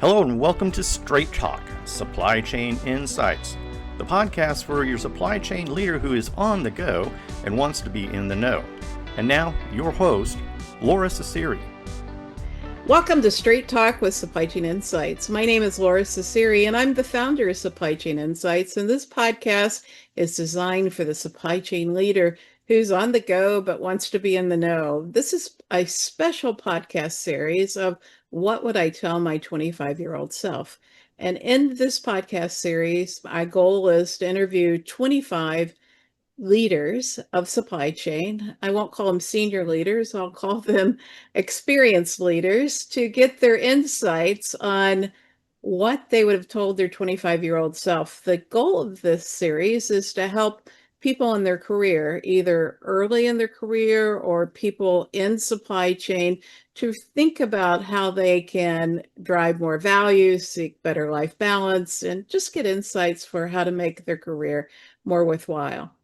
Hello and welcome to Straight Talk, Supply Chain Insights, the podcast for your supply chain leader who is on the go and wants to be in the know. And now, your host, Lora Cecere. Welcome to Straight Talk with Supply Chain Insights. My name is Lora Cecere, and I'm the founder of Supply Chain Insights. And this podcast is designed for the supply chain leader who's on the go but wants to be in the know. This is a special podcast series of What Would I Tell My 25-year-old self? And in this podcast series, my goal is to interview 25 leaders of supply chain. I won't call them senior leaders, I'll call them experienced leaders, to get their insights on what they would have told their 25-year-old self. The goal of this series is to help people in their career, either early in their career or people in supply chain, to think about how they can drive more value, seek better life balance, and just get insights for how to make their career more worthwhile.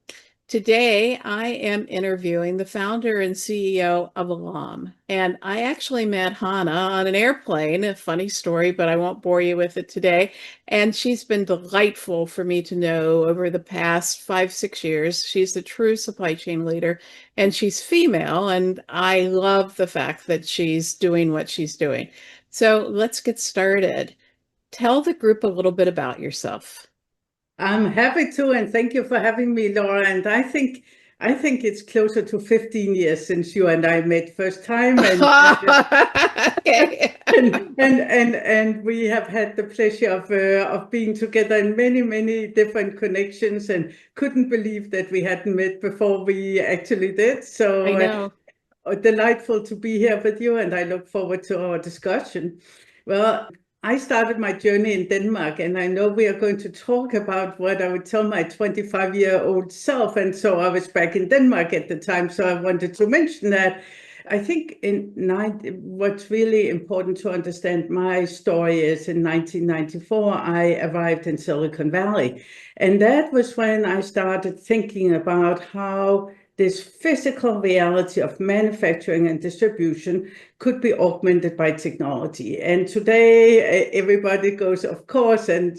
Today, I am interviewing the founder and CEO of Alom, and I actually met Hannah on an airplane. A funny story, but I won't bore you with it today. And she's been delightful for me to know over the past 5-6 years. She's a true supply chain leader, and she's female, and I love the fact that she's doing what she's doing. So let's get started. Tell the group a little bit about yourself. I'm happy to, and thank you for having me, Laura. And I think it's closer to 15 years since you and I met first time, and Okay. and we have had the pleasure of being together in many different connections, and couldn't believe that we hadn't met before we actually did. So I know. Delightful to be here with you, and I look forward to our discussion. Well, I started my journey in Denmark, and I know we are going to talk about what I would tell my 25-year-old self. And so I was back in Denmark at the time, so I wanted to mention that. I think what's really important to understand my story is in 1994, I arrived in Silicon Valley. And that was when I started thinking about how this physical reality of manufacturing and distribution could be augmented by technology. And today, everybody goes, of course, and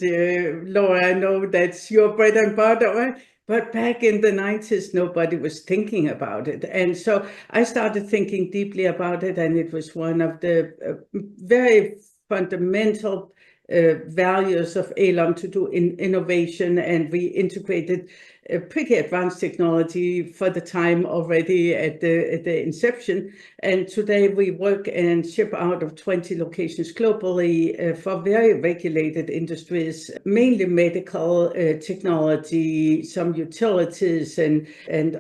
Laura, I know that's your bread and butter, right? But back in the 90s, nobody was thinking about it. And so I started thinking deeply about it, and it was one of the very fundamental values of Alom to do innovation, and we integrated pretty advanced technology for the time already at the inception. And today we work and ship out of 20 locations globally for very regulated industries, mainly medical, technology, some utilities, and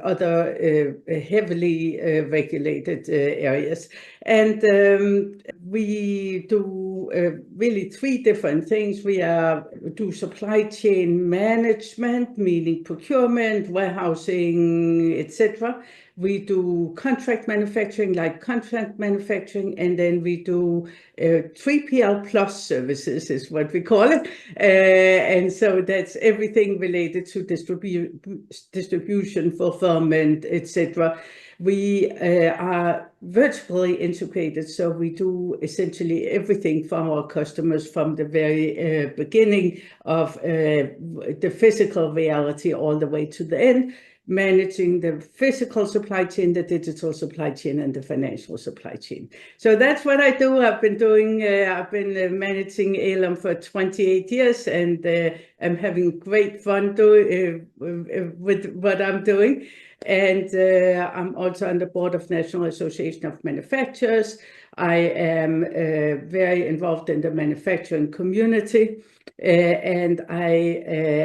other heavily regulated areas. And we do really three different things. We do supply chain management, meaning procurement, warehousing, etc. We do contract manufacturing, like contract manufacturing, and then we do 3PL plus services is what we call it. And so that's everything related to distribution, fulfillment, etc. We are vertically integrated, so we do essentially everything for our customers from the very beginning of the physical reality all the way to the end, managing the physical supply chain, the digital supply chain, and the financial supply chain. So that's what I do. I've been managing Alom for 28 years, and I'm having great fun with what I'm doing. And I'm also on the board of National Association of Manufacturers. I am very involved in the manufacturing community, and I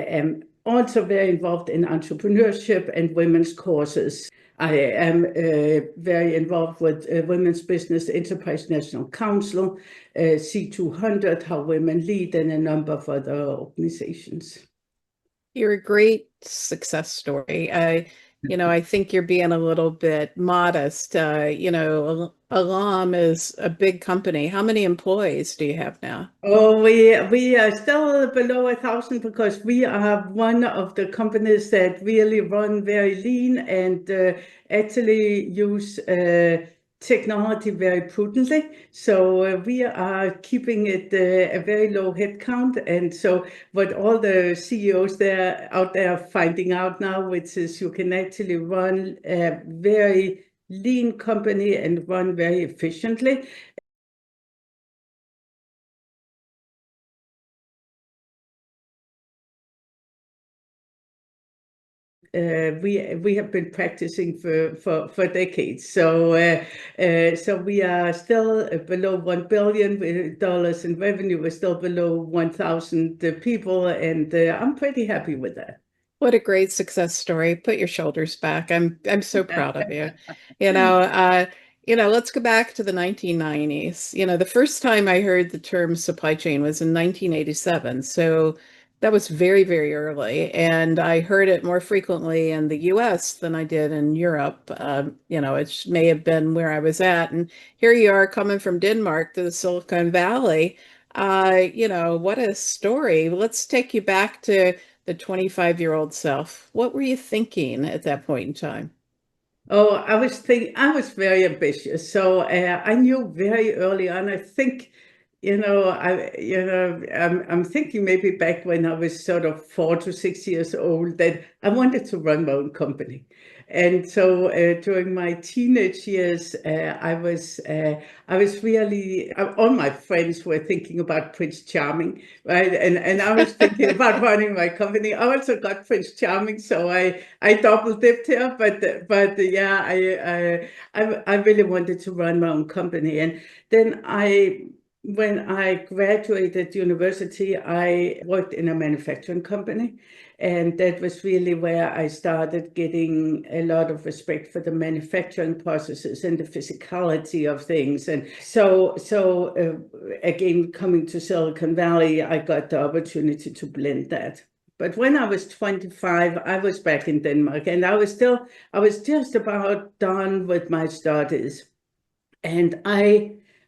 am also very involved in entrepreneurship and women's causes. I am very involved with Women's Business Enterprise National Council, C200, How Women Lead, and a number of other organizations. You're a great success story. I think you're being a little bit modest. Alom is a big company. How many employees do you have now? Oh, we are still below 1,000 because we are one of the companies that really run very lean and actually use technology very prudently. So we are keeping it a very low headcount. And so what all the CEOs out there are finding out now, which is you can actually run a very lean company and run very efficiently. We have been practicing for decades. So we are still below $1 billion in revenue. We're still below 1,000 people, and I'm pretty happy with that. What a great success story. Put your shoulders back. I'm so proud of you. Let's go back to the 1990s. The first time I heard the term supply chain was in 1987. So that was very, very early. And I heard it more frequently in the US than I did in Europe. It may have been where I was at. And here you are coming from Denmark to the Silicon Valley. What a story. Let's take you back to the 25-year-old self. What were you thinking at that point in time? Oh, I was very ambitious. So I knew very early on. I think, I'm thinking maybe back when I was sort of 4 to 6 years old that I wanted to run my own company. And so during my teenage years, I was really, all my friends were thinking about Prince Charming, right? And I was thinking about running my company. I also got Prince Charming, so I double dipped here, but yeah, I really wanted to run my own company. And then when I graduated university, I worked in a manufacturing company. And that was really where I started getting a lot of respect for the manufacturing processes and the physicality of things. And so again, coming to Silicon Valley, I got the opportunity to blend that. But when I was 25, I was back in Denmark, and I was just about done with my studies. And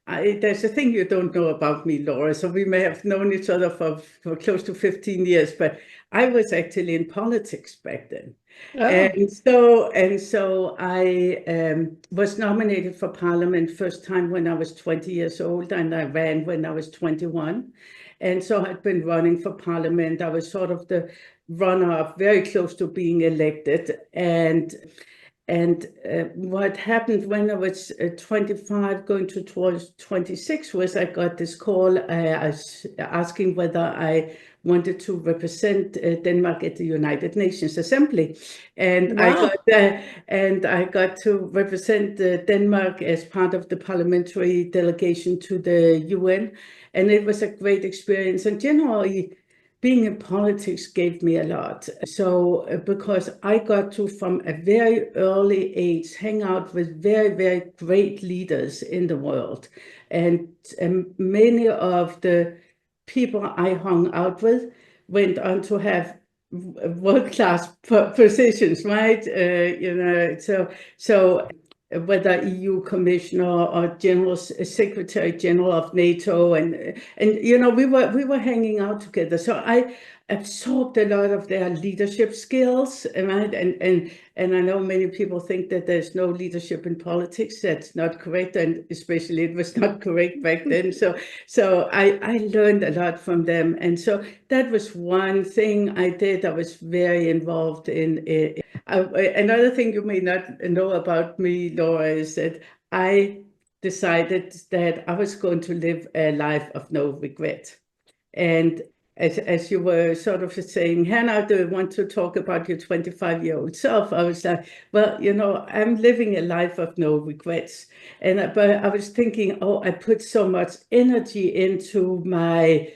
there's a thing you don't know about me, Lora. So we may have known each other for close to 15 years, but I was actually in politics back then. Oh. And so I was nominated for parliament first time when I was 20 years old, and I ran when I was 21. And so I'd been running for parliament. I was sort of the runner-up, very close to being elected. And what happened when I was 25, going towards 26, was I got this call asking whether I wanted to represent Denmark at the United Nations Assembly, and Wow. I got to represent Denmark as part of the parliamentary delegation to the UN, and it was a great experience. And generally, being in politics gave me a lot. So because I got to, from a very early age, hang out with very, very great leaders in the world. And many of the people I hung out with went on to have world-class positions, right? So whether EU commissioner or general secretary general of NATO, and we were hanging out together. So I absorbed a lot of their leadership skills, right? And I know many people think that there's no leadership in politics. That's not correct, and especially it was not correct back then. So I learned a lot from them, and so that was one thing I did. I was very involved in it. Another thing you may not know about me, Lora, is that I decided that I was going to live a life of no regret. And as you were sort of saying, Hannah, do you want to talk about your 25-year-old self? I was like, well, I'm living a life of no regrets. But I was thinking, I put so much energy into my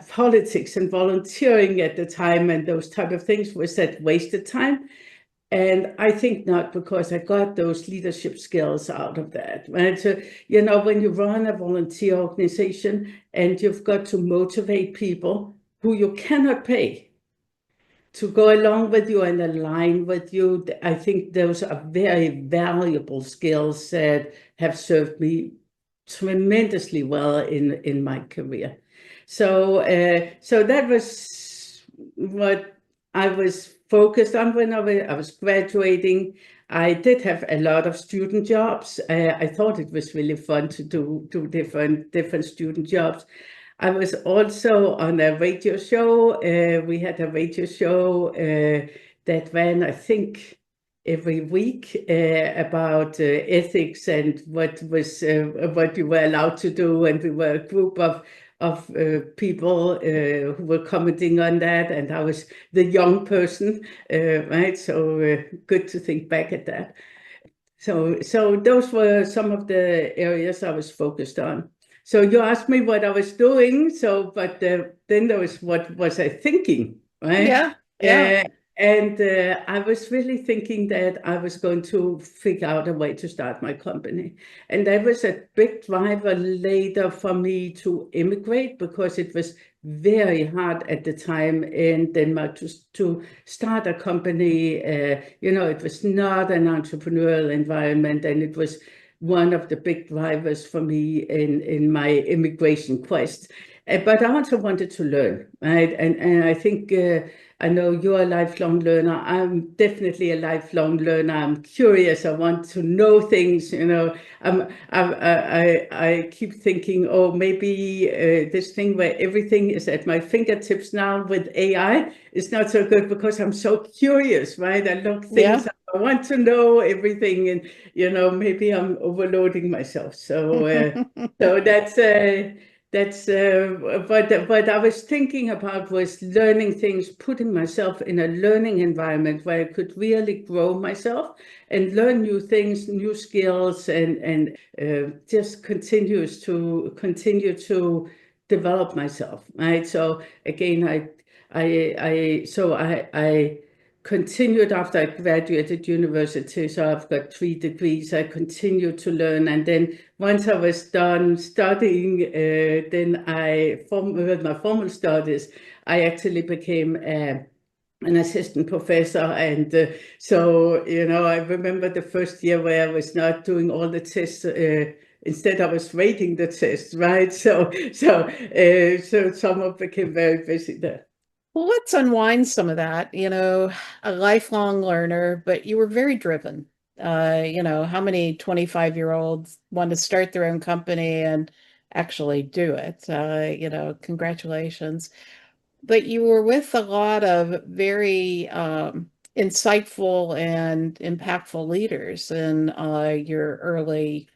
politics and volunteering at the time, and those type of things. Was that wasted time? And I think not, because I got those leadership skills out of that. And so, when you run a volunteer organization and you've got to motivate people who you cannot pay to go along with you and align with you, I think those are very valuable skills that have served me tremendously well in my career. So that was what I was focused on when I was graduating. I did have a lot of student jobs. I thought it was really fun to do different student jobs. I was also on a radio show. We had a radio show that ran, I think, every week about ethics and what you were allowed to do, and we were a group of people who were commenting on that, and I was the young person, right? So good to think back at that. So those were some of the areas I was focused on. So you asked me what I was doing. So, but then there was what was I thinking, right? Yeah. And I was really thinking that I was going to figure out a way to start my company. And that was a big driver later for me to immigrate, because it was very hard at the time in Denmark to start a company. It was not an entrepreneurial environment, and it was one of the big drivers for me in my immigration quest. But I also wanted to learn, right? And I think I know you're a lifelong learner. I'm definitely a lifelong learner. I'm curious. I want to know things. I keep thinking, oh, maybe this thing where everything is at my fingertips now with AI is not so good, because I'm so curious, right? I look things up. I want to know everything, and maybe I'm overloading myself. So that's what I was thinking about, was learning things, putting myself in a learning environment where I could really grow myself and learn new things, new skills, and just continue to develop myself, right? So again, I continued after I graduated university. So I've got 3 degrees. I continued to learn, and then once I was done studying, then with my formal studies, I actually became an assistant professor. And so I remember the first year where I was not doing all the tests. Instead, I was rating the tests, right? So summer became very busy there. Well, let's unwind some of that. A lifelong learner, but you were very driven. How many 25-year-olds want to start their own company and actually do it? Congratulations. But you were with a lot of very insightful and impactful leaders in your early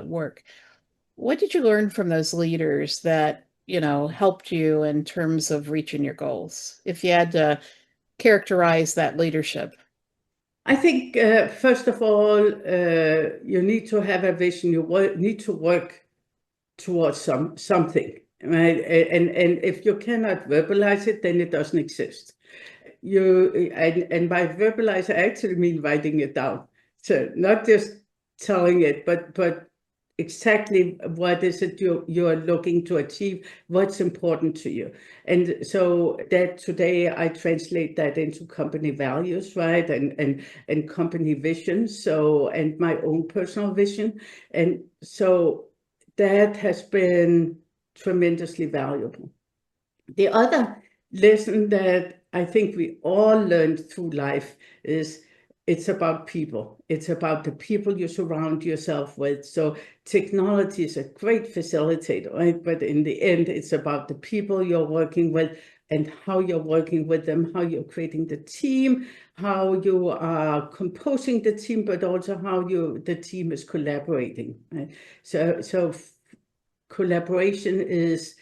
work. What did you learn from those leaders that, helped you in terms of reaching your goals, if you had to characterize that leadership? I think, first of all, you need to have a vision. You need to work towards something, right? And if you cannot verbalize it, then it doesn't exist. And by verbalize, I actually mean writing it down. So not just telling it, but exactly what is it you're looking to achieve, what's important to you. And so that today I translate that into company values, right? And company vision. So, and my own personal vision. And so that has been tremendously valuable. The other lesson that I think we all learned through life is it's about people. It's about the people you surround yourself with. So technology is a great facilitator, right? But in the end, it's about the people you're working with and how you're working with them, how you're creating the team, how you are composing the team, but also how the team is collaborating, right? So collaboration is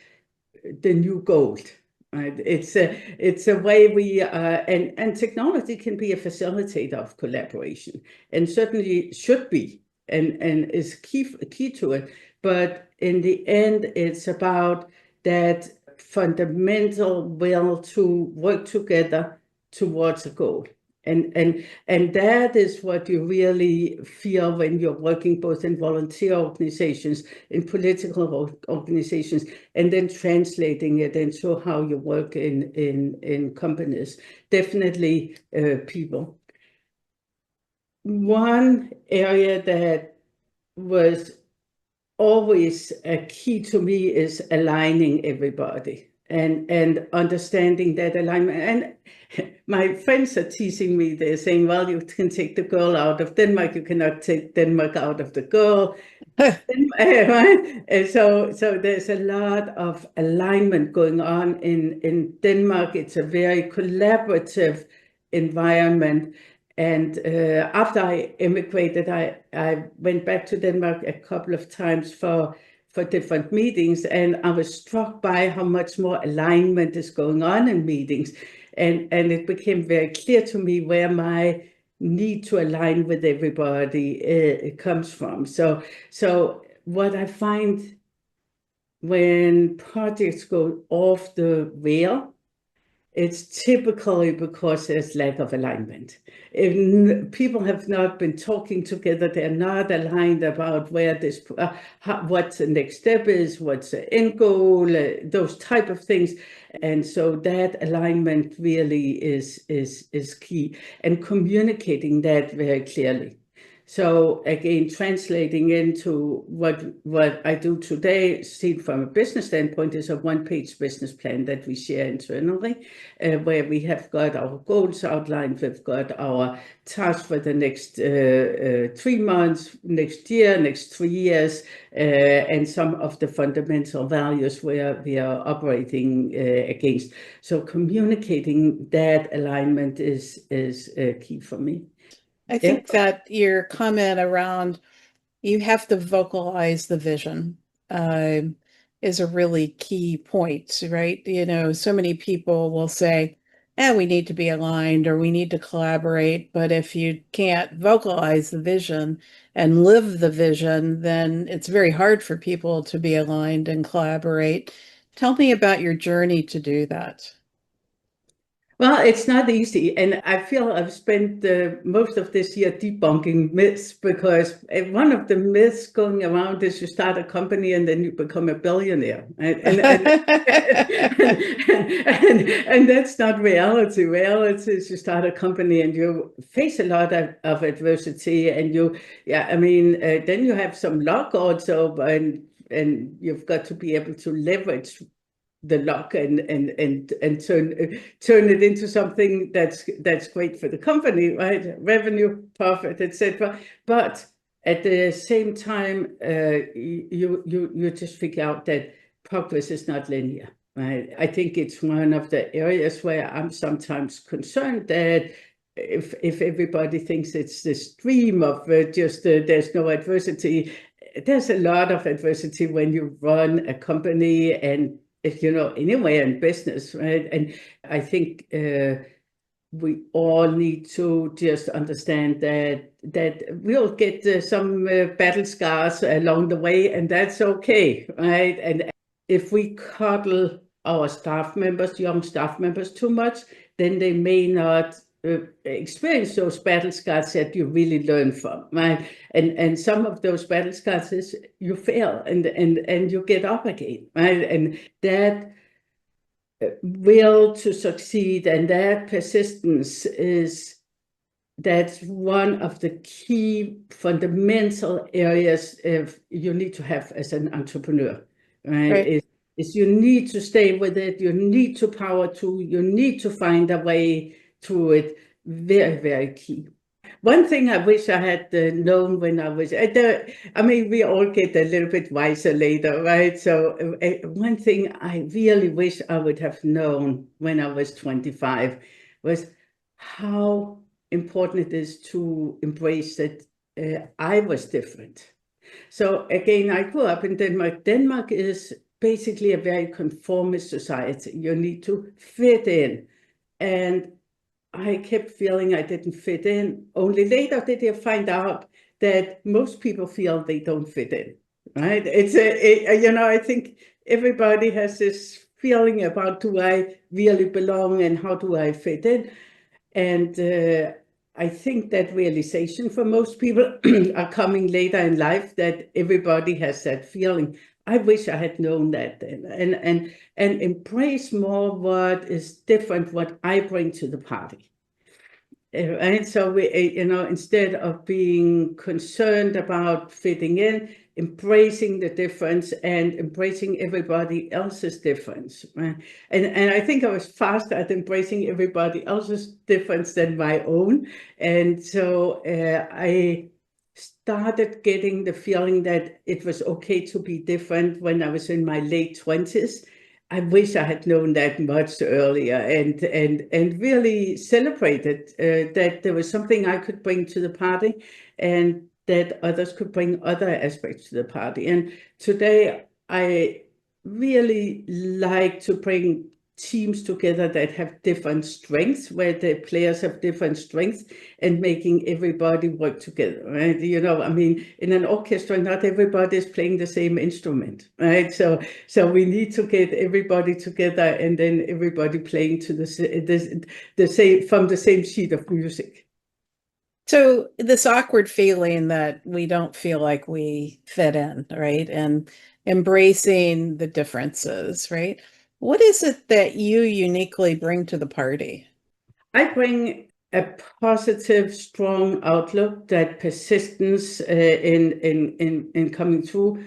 the new gold. Right? It's a way we and technology can be a facilitator of collaboration, and certainly should be, and is key to it. But in the end, it's about that fundamental will to work together towards a goal. And that is what you really feel when you're working both in volunteer organizations, in political organizations, and then translating it into how you work in companies. Definitely people. One area that was always a key to me is aligning everybody. and understanding that alignment. And my friends are teasing me. They're saying, well, you can take the girl out of Denmark. You cannot take Denmark out of the girl. Right? And so there's a lot of alignment going on in Denmark. It's a very collaborative environment. And after I immigrated, I went back to Denmark a couple of times for different meetings, and I was struck by how much more alignment is going on in meetings. And it became very clear to me where my need to align with everybody it comes from. So what I find when projects go off the rail, it's typically because there's lack of alignment. If people have not been talking together, they're not aligned about where this, what the next step is, what's the end goal, those type of things. And so that alignment really is key, and communicating that very clearly. So again, translating into what I do today, seen from a business standpoint, is a one-page business plan that we share internally, where we have got our goals outlined, we've got our tasks for the next 3 months, next year, next 3 years, and some of the fundamental values where we are operating against. So communicating that alignment is key for me. I think that your comment around you have to vocalize the vision is a really key point, right? You know, so many people will say, we need to be aligned or we need to collaborate. But if you can't vocalize the vision and live the vision, then it's very hard for people to be aligned and collaborate. Tell me about your journey to do that. Well, it's not easy, and I feel I've spent most of this year debunking myths, because one of the myths going around is you start a company and then you become a billionaire, and that's not reality. Reality is you start a company and you face a lot of adversity, and then you have some luck also, and you've got to be able to leverage the luck and turn it into something that's great for the company, right? Revenue, profit, etc. But at the same time, you just figure out that progress is not linear, right? I think it's one of the areas where I'm sometimes concerned that if everybody thinks it's this dream of there's no adversity, there's a lot of adversity when you run a company, and anywhere in business, right? And I think we all need to just understand that we'll get some battle scars along the way, and that's okay, right? And if we coddle our staff members, young staff members, too much, then they may not experience those battle scars that you really learn from, right? And some of those battle scars is you fail and you get up again, right? And that will to succeed and that persistence that's one of the key fundamental areas you need to have as an entrepreneur, right? Is you need to stay with it, you need to power through, you need to find a way through it. Very, very key. One thing I wish I had known when I was, we all get a little bit wiser later, right? So one thing I really wish I would have known when I was 25 was how important it is to embrace that I was different. So again, I grew up in Denmark. Denmark is basically a very conformist society. You need to fit in. And I kept feeling I didn't fit in. Only later did I find out that most people feel they don't fit in, right? I think everybody has this feeling about, do I really belong and how do I fit in? And I think that realization for most people are coming later in life, that everybody has that feeling. I wish I had known that then, and embrace more what is different, what I bring to the party. Right? So we, instead of being concerned about fitting in, embracing the difference and embracing everybody else's difference. Right? And I think I was faster at embracing everybody else's difference than my own. And so I started getting the feeling that it was okay to be different when I was in my late 20s. I wish I had known that much earlier and really celebrated that there was something I could bring to the party and that others could bring other aspects to the party. And today I really like to bring teams together that have different strengths, where the players have different strengths, and making everybody work together, right? I mean, in an orchestra, not everybody is playing the same instrument, right? So we need to get everybody together and then everybody playing to the same from the same sheet of music. So this awkward feeling that we don't feel like we fit in, right? And embracing the differences, right? What is it that you uniquely bring to the party? I bring a positive, strong outlook, that persistence in coming through.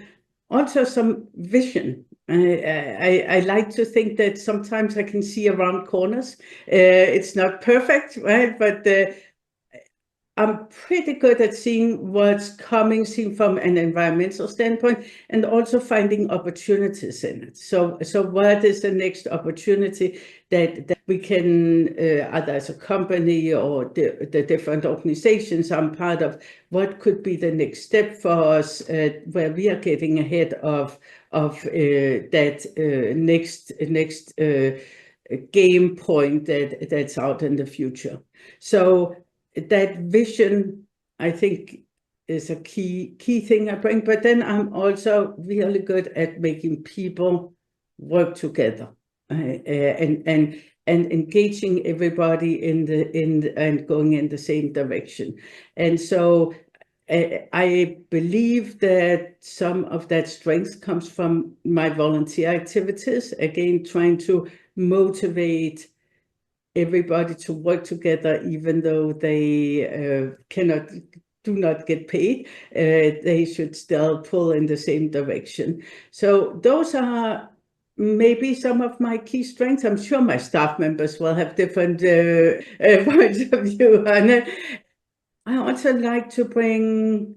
Also some vision. I like to think that sometimes I can see around corners. It's not perfect, right? But I'm pretty good at seeing what's coming, seen from an environmental standpoint, and also finding opportunities in it. So what is the next opportunity that we can, either as a company or the different organizations I'm part of, what could be the next step for us, where we are getting ahead of that next game point that's out in the future. So that vision, I think, is a key thing I bring. But then I'm also really good at making people work together, and engaging everybody and going in the same direction. And so I believe that some of that strength comes from my volunteer activities. Again, trying to motivate everybody to work together, even though they do not get paid. They should still pull in the same direction. So those are maybe some of my key strengths. I'm sure my staff members will have different points of view on it. I also like to bring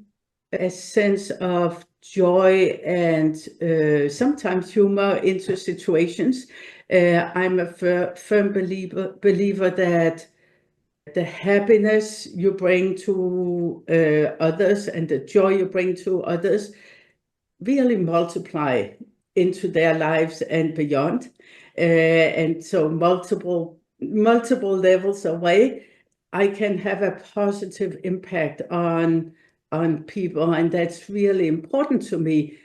a sense of joy and sometimes humor into situations. I'm a firm believer that the happiness you bring to others and the joy you bring to others really multiply into their lives and beyond. And so multiple levels away, I can have a positive impact on people. And that's really important to me,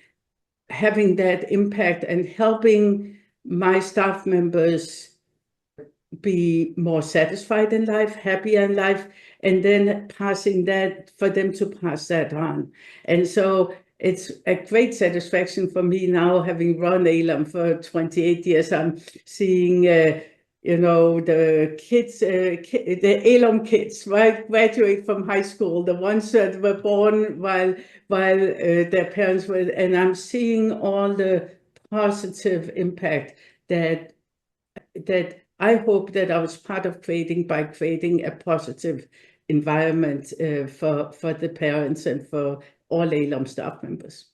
having that impact and helping my staff members be more satisfied in life, happier in life, and then passing that, for them to pass that on. And so it's a great satisfaction for me now, having run Alom for 28 years. I'm seeing, the kids, the Alom kids, right, graduate from high school, the ones that were born while their parents were, and I'm seeing all the positive impact that I hope that I was part of creating, by creating a positive environment for the parents and for all Alom staff members.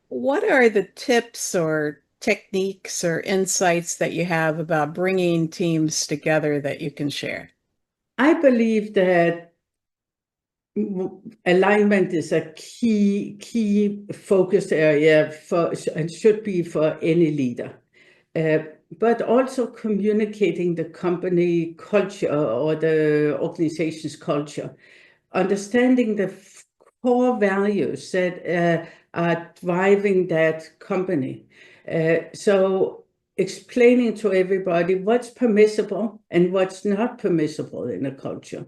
What are the tips or techniques or insights that you have about bringing teams together that you can share? I believe that alignment is a key focus area for, and should be for any leader. But also communicating the company culture or the organization's culture, understanding the core values that are driving that company. So explaining to everybody what's permissible and what's not permissible in a culture.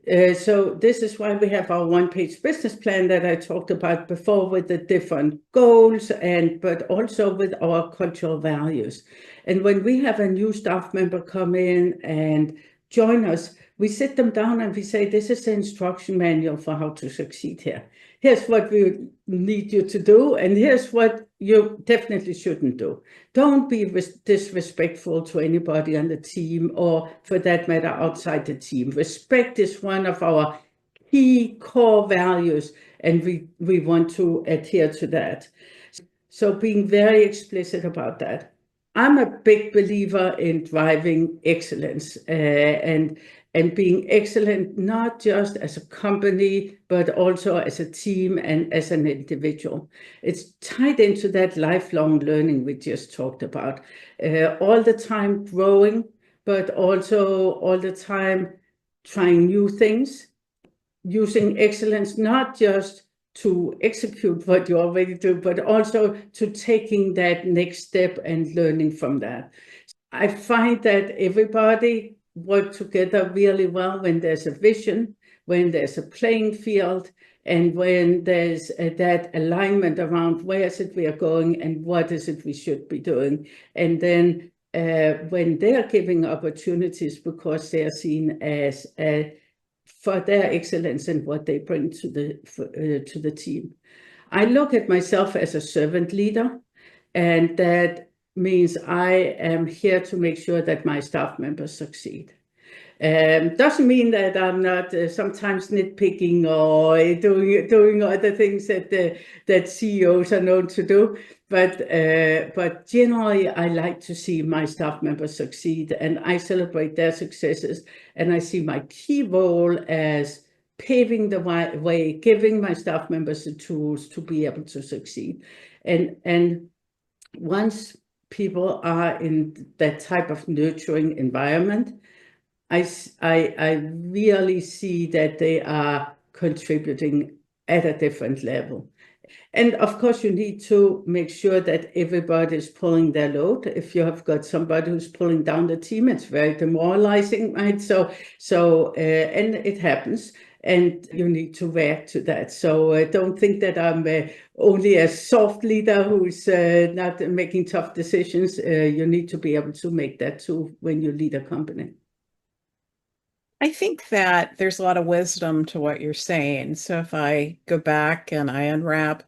So this is why we have our one-page business plan that I talked about before, with the different goals, but also with our cultural values. And when we have a new staff member come in and join us, we sit them down and we say, this is the instruction manual for how to succeed here. Here's what we need you to do, and here's what you definitely shouldn't do. Don't be disrespectful to anybody on the team, or for that matter, outside the team. Respect is one of our key core values, and we want to adhere to that. So being very explicit about that. I'm a big believer in driving excellence and being excellent, not just as a company, but also as a team and as an individual. It's tied into that lifelong learning we just talked about. All the time growing, but also all the time trying new things, using excellence, not just to execute what you already do, but also to taking that next step and learning from that. I find that everybody work together really well when there's a vision, when there's a playing field, and when there's that alignment around where is it we are going and what is it we should be doing. And then when they're giving opportunities because they are seen as for their excellence and what they bring to the team. I look at myself as a servant leader, and that means I am here to make sure that my staff members succeed. Doesn't mean that I'm not sometimes nitpicking or doing other things that CEOs are known to do, but generally I like to see my staff members succeed, and I celebrate their successes, and I see my key role as paving the way, giving my staff members the tools to be able to succeed, and once people are in that type of nurturing environment, I really see that they are contributing at a different level. And of course, you need to make sure that everybody is pulling their load. If you have got somebody who's pulling down the team, it's very demoralizing, right? So and it happens, and you need to react to that. So don't think that I'm only a soft leader who's not making tough decisions. You need to be able to make that too when you lead a company. I think that there's a lot of wisdom to what you're saying. So if I go back and I unwrap,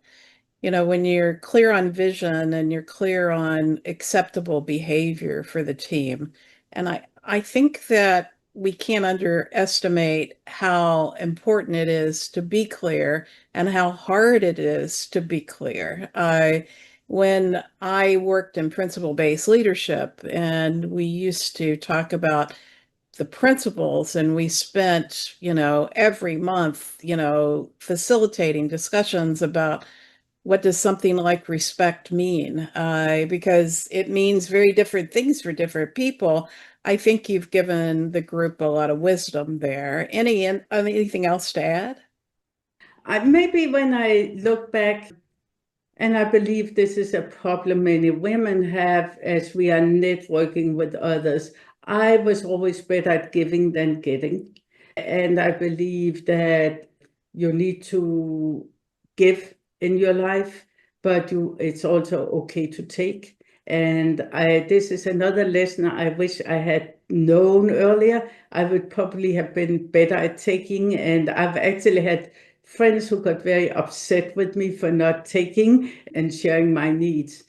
when you're clear on vision and you're clear on acceptable behavior for the team, and I think that we can't underestimate how important it is to be clear and how hard it is to be clear. When I worked in principle-based leadership, and we used to talk about the principles, and we spent, every month, facilitating discussions about what does something like respect mean, because it means very different things for different people. I think you've given the group a lot of wisdom there. Anything else to add? Maybe when I look back, and I believe this is a problem many women have as we are networking with others. I was always better at giving than getting. And I believe that you need to give in your life, but it's also okay to take. And this is another lesson I wish I had known earlier. I would probably have been better at taking. And I've actually had friends who got very upset with me for not taking and sharing my needs.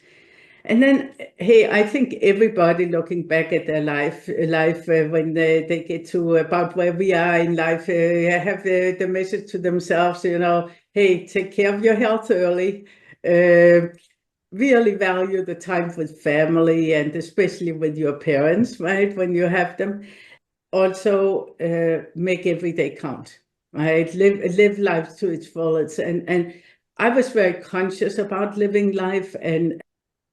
And then, hey, I think everybody looking back at their life when they get to about where we are in life, have the message to themselves, hey, take care of your health early. Really value the time with family, and especially with your parents, right, when you have them. Also, make every day count. Right, live life to its fullest, and I was very conscious about living life and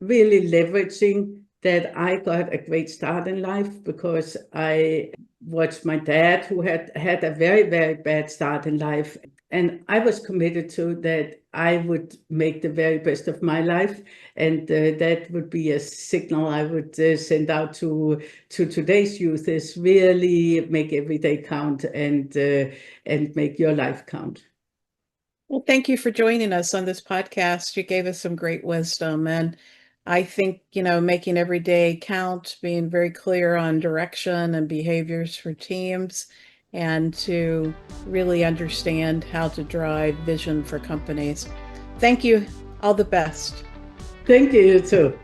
really leveraging that I got a great start in life, because I watched my dad, who had a very, very bad start in life, and I was committed to that I would make the very best of my life, and that would be a signal I would send out to today's youth: is really make every day count, and make your life count. Well, thank you for joining us on this podcast. You gave us some great wisdom, and I think, making every day count, being very clear on direction and behaviors for teams, and to really understand how to drive vision for companies. Thank you. All the best. Thank you, you too.